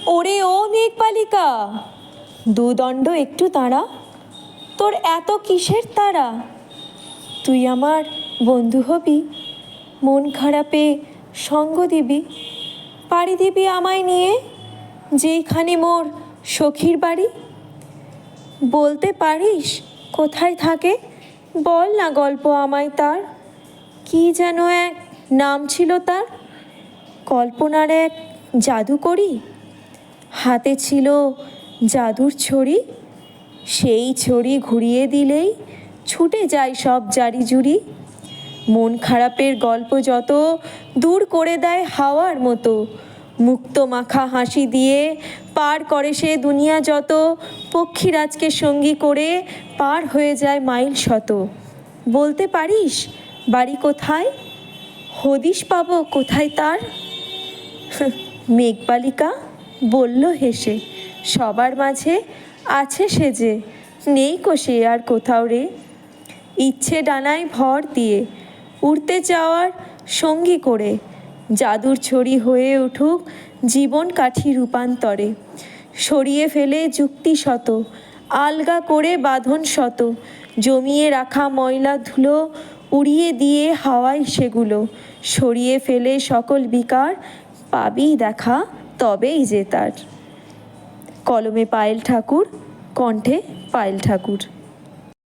ওরে ও মেঘবালিকা, দুদণ্ড একটু দাঁড়া, তোর এত কিসের তাড়া? তুই আমার বন্ধু হবি, মন খারাপে সঙ্গ দিবি, পাড়ি দিবি আমায় নিয়ে যেইখানে মোর সখীর বাড়ি। বলতে পারিস কোথায় থাকে? বল না গল্প আমায় তার। কি যেন এক নাম ছিল তার, কল্পনার এক জাদুকরি। হাতে ছিল জাদুর ছড়ি, সেই ছড়ি ঘুরিয়ে দিলেই ছুটে যায় সব জারি জুরি। মন খারাপের গল্প যত দূর করে দেয় হাওয়ার মতো, মুক্ত মাখা হাসি দিয়ে পার করে সে দুনিয়া যত। পক্ষীরাজকে সঙ্গী করে পার হয়ে যায় মাইল শত। বলতে পারিস বাড়ি কোথায়? হদিশ পাবো কোথায় তার? মেঘবালিকা বলল হেসে, সবার মাঝে আছে সে যে, নেই কো সে আর কোথাও রে। ইচ্ছে ডানায় ভর দিয়ে উড়তে চাওয়ার সঙ্গী করে, জাদুর ছড়ি হয়ে উঠুক জীবন কাঠি রূপান্তরে। সরিয়ে ফেলে যুক্তি শত, আলগা করে বাঁধন শত, জমিয়ে রাখা ময়লা ধুলো উড়িয়ে দিয়ে হাওয়ায় সেগুলো। সরিয়ে ফেলে সকল বিকার, পাবি দেখা তবেই যে তার। কলমে পায়েল ঠাকুর, কণ্ঠে পায়েল ঠাকুর।